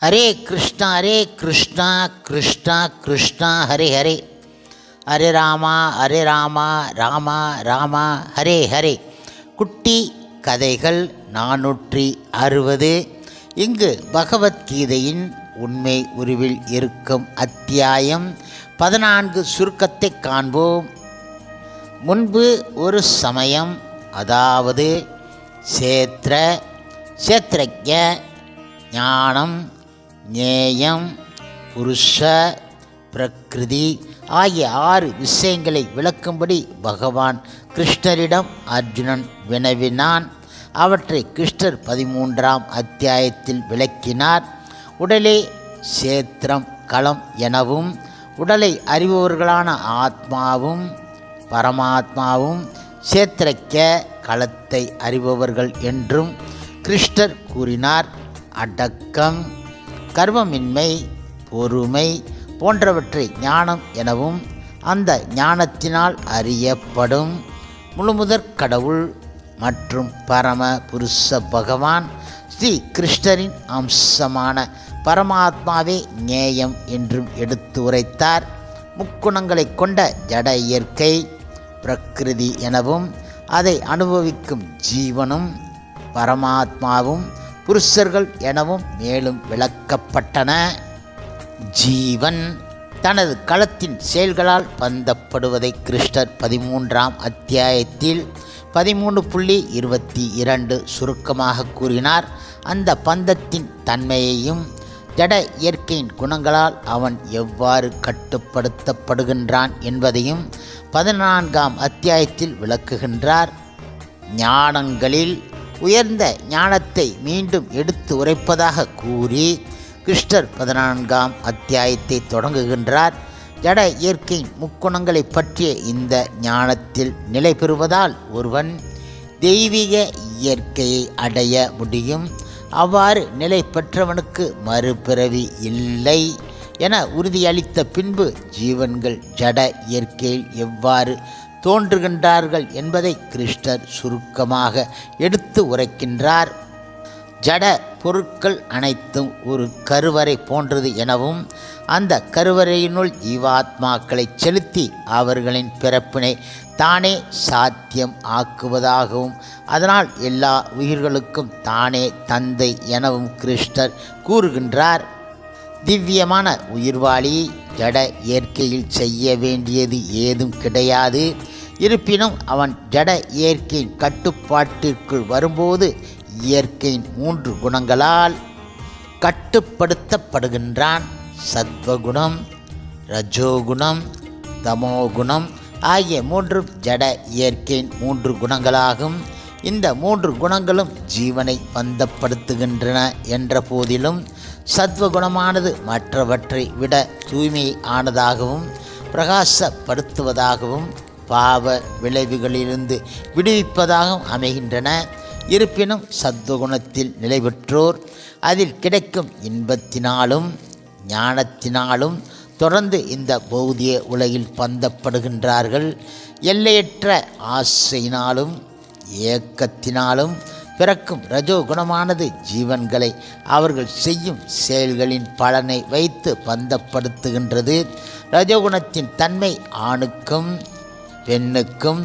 ஹரே கிருஷ்ணா கிருஷ்ணா கிருஷ்ணா ஹரே ஹரே, ஹரே ராமா ராமா ராமா ஹரே ஹரே. குட்டி கதைகள் 460. இங்கு பகவத்கீதையின் உண்மை உருவில் இருக்கும் அத்தியாயம் 14 சுருக்கத்தை காண்போம். முன்பு ஒரு சமயம், அதாவது சேத்ரஜ, ஞானம், ஞேயம், புருஷ, பிரகிருதி ஆகிய 6 விஷயங்களை விளக்கும்படி பகவான் கிருஷ்ணரிடம் அர்ஜுனன் வினவினான். அவற்றை கிருஷ்ணர் 13ஆம் அத்தியாயத்தில் விளக்கினார். உடலே சேத்திரம் களம் எனவும், உடலை அறிபவர்களான ஆத்மாவும் பரமாத்மாவும் சேத்திரக்க களத்தை அறிபவர்கள் என்றும் கிருஷ்ணர் கூறினார். அடக்கம், கர்வமின்மை, பொறுமை போன்றவற்றை ஞானம் எனவும், அந்த ஞானத்தினால் அறியப்படும் முழுமுதற் கடவுள் மற்றும் பரம புருஷ பகவான் ஸ்ரீ கிருஷ்ணரின் அம்சமான பரமாத்மாவே ஞேயம் என்றும் எடுத்து உரைத்தார். முக்குணங்களை கொண்ட ஜட இயற்கை பிரகிருதி எனவும், அதை அனுபவிக்கும் ஜீவனும் பரமாத்மாவும் புருஷர்கள் எனவும் மேலும் விளக்கப்பட்டன. ஜீவன் தனது களத்தின் செயல்களால் பந்தப்படுவதை கிருஷ்ணர் 13ஆம் அத்தியாயத்தில் 13.22 சுருக்கமாக கூறினார். அந்த பந்தத்தின் தன்மையையும் ஜட இயற்கையின் குணங்களால் அவன் எவ்வாறு கட்டுப்படுத்தப்படுகின்றான் என்பதையும் 14ஆம் அத்தியாயத்தில் விளக்குகின்றார். ஞானங்களில் உயர்ந்த ஞானத்தை மீண்டும் எடுத்து உரைப்பதாக கூறி கிருஷ்ணர் 14ஆம் அத்தியாயத்தை தொடங்குகின்றார். ஜட இயற்கையின் முக்குணங்களை பற்றிய இந்த ஞானத்தில் நிலை பெறுவதால் ஒருவன் தெய்வீக இயற்கையை அடைய முடியும். அவ்வாறு நிலை பெற்றவனுக்கு மறுபிறவி இல்லை என உறுதியளித்த பின்பு ஜீவன்கள் ஜட இயற்கையில் எவ்வாறு தோன்றுகின்றார்கள் என்பதை கிருஷ்ணர் சுருக்கமாக எடுத்து உரைக்கின்றார். ஜட பொருட்கள் அனைத்தும் ஒரு கருவறை போன்றது எனவும், அந்த கருவறையினுள் ஜீவாத்மாக்களை செலுத்தி அவர்களின் பிறப்பினை தானே சாத்தியம் ஆக்குவதாகவும், அதனால் எல்லா உயிர்களுக்கும் தானே தந்தை எனவும் கிருஷ்ணர் கூறுகின்றார். திவ்யமான உயிர்வாளி ஜட இயற்கையில் செய்ய வேண்டியது ஏதும் கிடையாது. இருப்பினும் அவன் ஜட இயற்கையின் கட்டுப்பாட்டிற்குள் வரும்போது இயற்கையின் 3 குணங்களால் கட்டுப்படுத்தப்படுகின்றான். சத்வகுணம், ரஜோகுணம், தமோகுணம் ஆகிய 3 ஜட இயற்கையின் 3 குணங்களாகும். இந்த 3 குணங்களும் ஜீவனை பந்தப்படுத்துகின்றன என்ற போதிலும் சத்வகுணமானது மற்றவற்றை விட தூய்மையானதாகவும் பிரகாசப்படுத்துவதாகவும் பாவ விளைவுகளிலிருந்து விடுவிப்பதாகவும் அமைகின்றன. இருப்பினும் சத்வகுணத்தில் நிலை பெற்றோர் அதில் கிடைக்கும் இன்பத்தினாலும் ஞானத்தினாலும் தொடர்ந்து இந்த பௌதிக உலகில் பந்தப்படுகின்றார்கள். எல்லையற்ற ஆசையினாலும் ஏக்கத்தினாலும் பிறக்கும் ரஜோகுணமானது ஜீவன்களை அவர்கள் செய்யும் செயல்களின் பலனை வைத்து பந்தப்படுத்துகின்றது. ரஜோகுணத்தின் தன்மை ஆணுக்கும் பெண்ணுக்கும்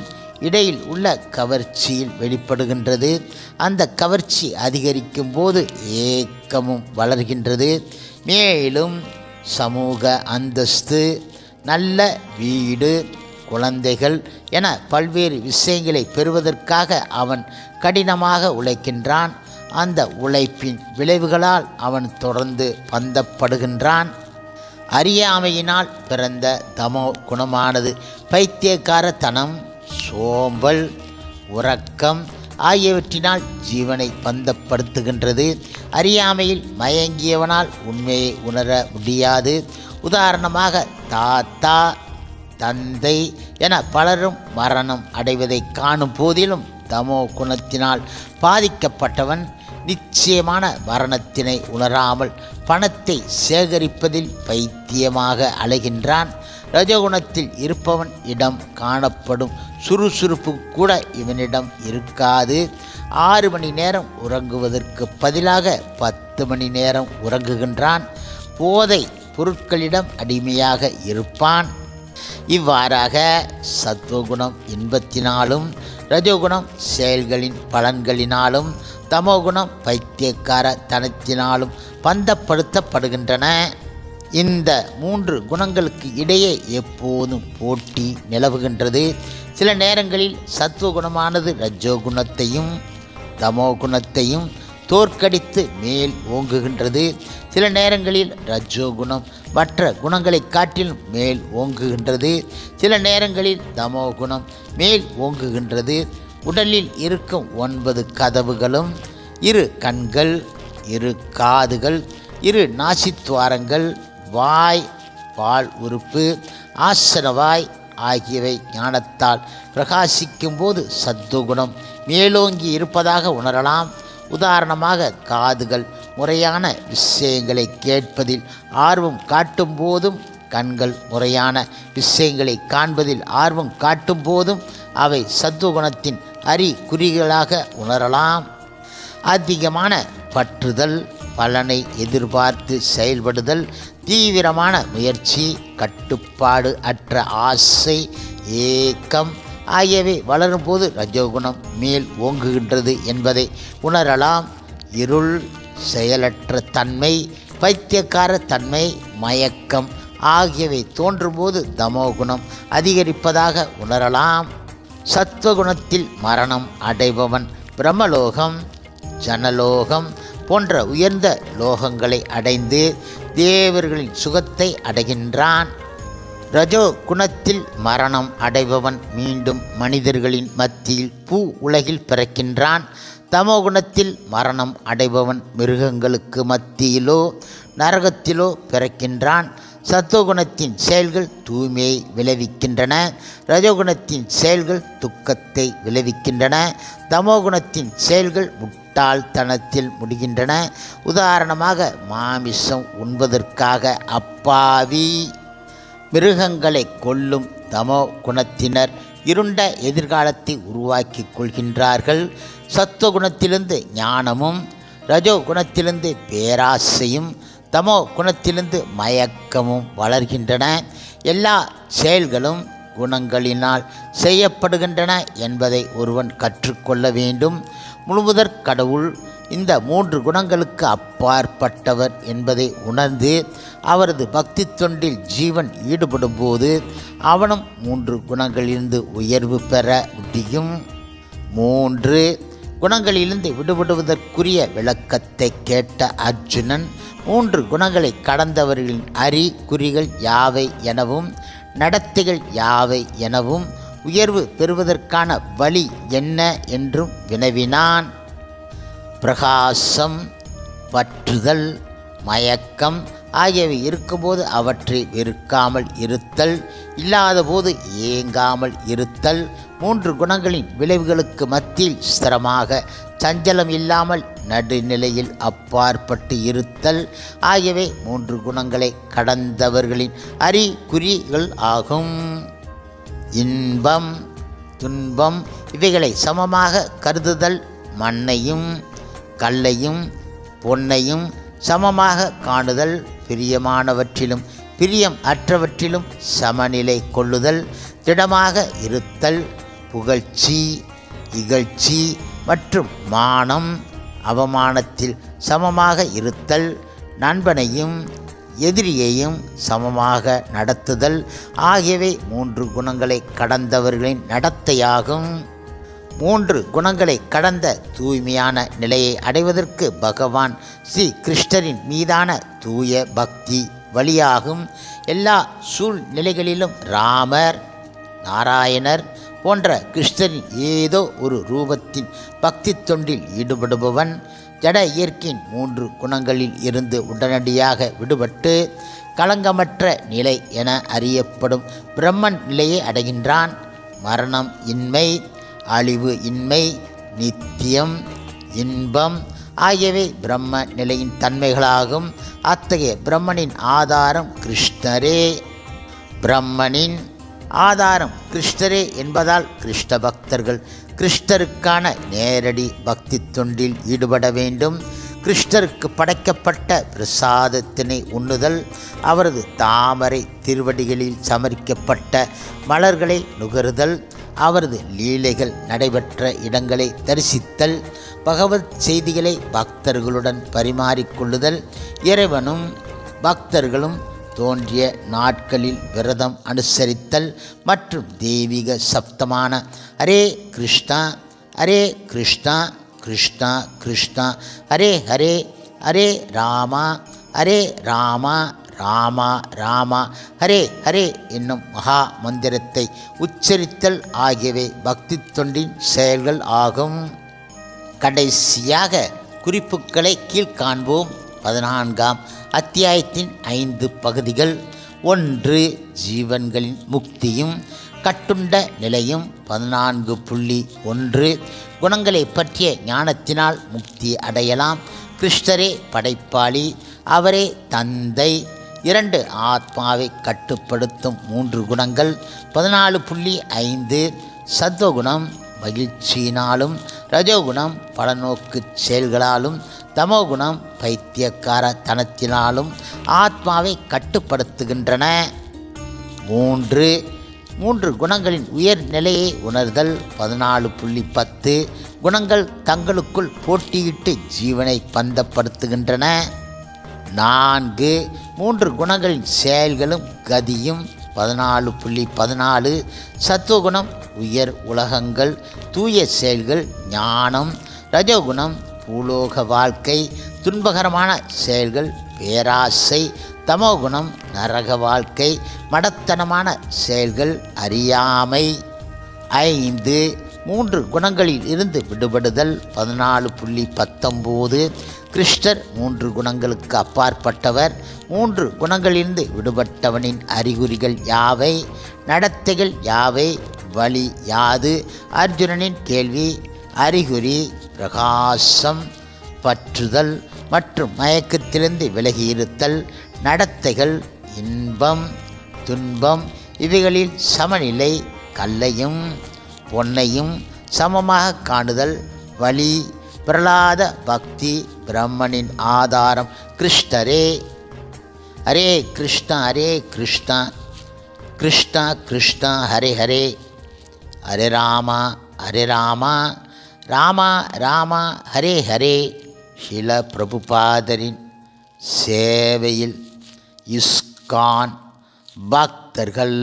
இடையில் உள்ள கவர்ச்சியில் வெளிப்படுகின்றது. அந்த கவர்ச்சி அதிகரிக்கும் போது ஏக்கமும் வளர்கின்றது. மேலும் சமூக அந்தஸ்து, நல்ல வீடு, குழந்தைகள் என பல்வேறு விஷயங்களை பெறுவதற்காக அவன் கடினமாக உழைக்கின்றான். அந்த உழைப்பின் விளைவுகளால் அவன் தொடர்ந்து பந்தப்படுகின்றான். அறியாமையினால் பிறந்த தமோ குணமானது பைத்தியக்காரத்தனம், சோம்பல், உறக்கம் ஆகியவற்றினால் ஜீவனை பந்தப்படுத்துகின்றது. அறியாமையில் மயங்கியவனால் உண்மையை உணர முடியாது. உதாரணமாக தாத்தா, தந்தை என பலரும் மரணம் அடைவதை காணும் போதிலும் தமோ குணத்தினால் பாதிக்கப்பட்டவன் நிச்சயமான மரணத்தினை உணராமல் பணத்தை சேகரிப்பதில் பைத்தியமாக அலைகின்றான். ரஜகுணத்தில் இருப்பவன் இடம் காணப்படும் சுறுசுறுப்பு கூட இவனிடம் இருக்காது. 6 மணி நேரம் உறங்குவதற்கு பதிலாக 10 மணி நேரம் உறங்குகின்றான். போதை பொருட்களிடம் அடிமையாக இருப்பான். இவ்வாறாக சத்துவகுணம் இன்பத்தினாலும், ரஜோகுணம் செயல்களின் பலன்களினாலும், தமோகுணம் பைத்தியக்கார தனத்தினாலும் பந்தப்படுத்தப்படுகின்றன. இந்த 3 குணங்களுக்கு இடையே எப்போதும் போட்டி நிலவுகின்றது. சில நேரங்களில் சத்துவகுணமானது ரஜோகுணத்தையும் தமோகுணத்தையும் தோற்கடித்து மேல் ஓங்குகின்றது. சில நேரங்களில் ரஜோகுணம் மற்ற குணங்களை காட்டிலும் மேல் ஓங்குகின்றது. சில நேரங்களில் தமோகுணம் மேல் ஓங்குகின்றது. உடலில் இருக்கும் 9 கதவுகளும் 2 கண்கள், 2 காதுகள், 2 நாசித்துவாரங்கள், வாய், பால் உறுப்பு, ஆசனவாய் ஆகியவை ஞானத்தால் பிரகாசிக்கும் போது சத்துவகுணம் மேலோங்கி இருப்பதாக உணரலாம். உதாரணமாக, காதுகள் முறையான விஷயங்களை கேட்பதில் ஆர்வம் காட்டும் போதும், கண்கள் முறையான விஷயங்களை காண்பதில் ஆர்வம் காட்டும் போதும் அவை சத்துவகுணத்தின் அறிகுறிகளாக உணரலாம். அதிகமான பற்றுதல், பலனை எதிர்பார்த்து செயல்படுதல், தீவிரமான முயற்சி, கட்டுப்பாடு அற்ற ஆசை, ஏக்கம் ஆகியவை வளரும்போது ரஜோகுணம் மேல் ஓங்குகின்றது என்பதை உணரலாம். இருள், செயலற்ற தன்மை, பைத்தியக்கார தன்மை, மயக்கம் ஆகியவை தோன்றும்போது தமோகுணம் அதிகரிப்பதாக உணரலாம். சத்வகுணத்தில் மரணம் அடைபவன் பிரம்மலோகம், ஜனலோகம் போன்ற உயர்ந்த லோகங்களை அடைந்து தேவர்களின் சுகத்தை அடைகின்றான். ரஜோ குணத்தில் மரணம் அடைபவன் மீண்டும் மனிதர்களின் மத்தியில் பூ உலகில் பிறக்கின்றான். தமோகுணத்தில் மரணம் அடைபவன் மிருகங்களுக்கு மத்தியிலோ நரகத்திலோ பிறக்கின்றான். சத்துவகுணத்தின் செயல்கள் தூய்மையை விளைவிக்கின்றன. ரஜோகுணத்தின் செயல்கள் துக்கத்தை விளைவிக்கின்றன. தமோகுணத்தின் செயல்கள் முட்டாள்தனத்தில் முடிகின்றன. உதாரணமாக, மாமிசம் உண்பதற்காக அப்பாவி மிருகங்களை கொல்லும் தமோ குணத்தினர் இருண்ட எதிர்காலத்தை உருவாக்கி கொள்கின்றார்கள். சத்துவகுணத்திலிருந்து ஞானமும், ரஜோ குணத்திலிருந்து பேராசையும், தமோ குணத்திலிருந்து மயக்கமும் வளர்கின்றன. எல்லா செயல்களும் குணங்களினால் செய்யப்படுகின்றன என்பதை ஒருவன் கற்றுக்கொள்ள வேண்டும். முழுமுதற் கடவுள் இந்த 3 குணங்களுக்கு அப்பாற்பட்டவர் என்பதை உணர்ந்து அவரது பக்தி தொண்டில் ஜீவன் ஈடுபடும் போது அவனும் 3 குணங்களிலிருந்து உயர்வு பெற முடியும். 3 குணங்களிலிருந்து விடுபடுவதற்குரிய விளக்கத்தை கேட்ட அர்ஜுனன் 3 குணங்களை கடந்தவர்களின் அறிகுறிகள் யாவை எனவும், நடத்தைகள் யாவை எனவும், உயர்வு பெறுவதற்கான வழி என்ன என்றும் வினவினான். பிரகாசம், பற்றுதல், மயக்கம் ஆகியவை இருக்கும்போது அவற்றை வெறுக்காமல் இருத்தல், இல்லாதபோது ஏங்காமல் இருத்தல், 3 குணங்களின் விளைவுகளுக்கு மத்தியில் ஸ்திரமாக சஞ்சலம் இல்லாமல் நடுநிலையில் அப்பாற்பட்டு இருத்தல் ஆகியவை 3 குணங்களை கடந்தவர்களின் அறிகுறிகள் ஆகும். இன்பம், துன்பம் இவைகளை சமமாக கருதுதல், மண்ணையும் கல்லையும் பொன்னையும் சமமாக காணுதல், பிரியமானவற்றிலும் பிரியம் அற்றவற்றிலும் சமநிலை கொள்ளுதல், திடமாக இருத்தல், புகழ்ச்சி, இகழ்ச்சி மற்றும் மானம் அவமானத்தில் சமமாக இருத்தல், நண்பனையும் எதிரியையும் சமமாக நடத்துதல் ஆகியவை 3 குணங்களை கடந்தவர்களின் நடத்தையாகும். 3 குணங்களை கடந்த தூய்மையான நிலையை அடைவதற்கு பகவான் ஸ்ரீ கிருஷ்ணரின் மீதான தூய பக்தி வழியாகும். எல்லா சூழ்நிலைகளிலும் ராமர், நாராயணர் போன்ற கிருஷ்ணரின் ஏதோ ஒரு ரூபத்தின் பக்தி தொண்டில் ஈடுபடுபவன் ஜட இயற்கையின் 3 குணங்களில் இருந்து உடனடியாக விடுபட்டு களங்கமற்ற நிலை என அறியப்படும் பிரம்மன் நிலையை அடைகின்றான். மரணம் இன்மை, அழிவு இன்மை, நித்தியம், இன்பம் ஆகியவை பிரம்ம நிலையின் தன்மைகளாகும். அத்தகைய பிரம்மனின் ஆதாரம் கிருஷ்ணரே. பிரம்மனின் ஆதாரம் கிருஷ்ணரே என்பதால் கிருஷ்ண பக்தர்கள் கிருஷ்ணருக்கான நேரடி பக்தி தொண்டில் ஈடுபட வேண்டும். கிருஷ்ணருக்கு படைக்கப்பட்ட பிரசாதத்தினை உண்ணுதல், அவரது தாமரை திருவடிகளில் சமரிக்கப்பட்ட மலர்களை நுகருதல், அவரது லீலைகள் நடைபெற்ற இடங்களை தரிசித்தல், பகவத் செய்திகளை பக்தர்களுடன் பரிமாறிக்கொள்ளுதல், இறைவனும் பக்தர்களும் தோன்றிய நாட்களில் விரதம் அனுசரித்தல் மற்றும் தெய்வீக சப்தமான ஹரே கிருஷ்ணா ஹரே கிருஷ்ணா கிருஷ்ணா கிருஷ்ணா ஹரே ஹரே ஹரே ராமா ஹரே ராமா ராமா ராமா ஹரே ஹரே என்னும் மகா மந்திரத்தை உச்சரித்தல் ஆகியவை பக்தி தொண்டின் செயல்கள் ஆகும். கடைசியாக குறிப்புகளை கீழ்காண்போம். 14ஆம் அத்தியாயத்தின் 5 பகுதிகள். 1. ஜீவன்களின் முக்தியும் கட்டுண்ட நிலையும். 14.1 குணங்களை பற்றிய ஞானத்தினால் முக்தி அடையலாம். கிருஷ்ணரே படைப்பாளி, அவரே தந்தை. 2. ஆத்மாவை கட்டுப்படுத்தும் 3 குணங்கள். 14.5 சத்வகுணம் மகிழ்ச்சியினாலும், ரஜோகுணம் பலநோக்கு செயல்களாலும், தமோகுணம் பைத்தியக்காரத்தனத்தினாலும் ஆத்மாவை கட்டுப்படுத்துகின்றன. 3 குணங்களின் உயர் நிலையை உணர்தல். 14.10 குணங்கள் தங்களுக்குள் போட்டியிட்டு ஜீவனை பந்தப்படுத்துகின்றன. 4 குணங்களின் செயல்களும் கதியும். 14.14 சத்துவகுணம் உயர் உலகங்கள், தூய செயல்கள், ஞானம். ரஜோகுணம் பூலோக வாழ்க்கை, துன்பகரமான செயல்கள், பேராசை. தமோகுணம் நரக வாழ்க்கை, மடத்தனமான செயல்கள், அறியாமை. 3 குணங்களில் இருந்து விடுபடுதல். 14.19 கிருஷ்ணர் 3 குணங்களுக்கு அப்பாற்பட்டவர். 3 குணங்களிலிருந்து விடுபட்டவனின் அறிகுறிகள் யாவை? நடத்தைகள் யாவை? வழி யாது? அர்ஜுனனின் கேள்வி. அறிகுறி பிரகாசம், பற்றுதல் மற்றும் மயக்கத்திலிருந்து விலகியிருத்தல். நடத்தைகள் இன்பம், துன்பம். இவைகளில் சமநிலை, கல்லையும் பொன்னையும் சமமாக காணுதல். வழி பிரலாத பக்தி, பிரம்மனின் ஆதாரம் கிருஷ்ணரே. ஹரே கிருஷ்ணா ஹரே கிருஷ்ணா கிருஷ்ணா கிருஷ்ணா ஹரே ஹரே, ஹரே ராமா ஹரே ராமா ராமா ராமா ஹரே ஹரே. ஷில பிரபுபாதரின் சேவையில் இஸ்கான் பக்தர்கள்.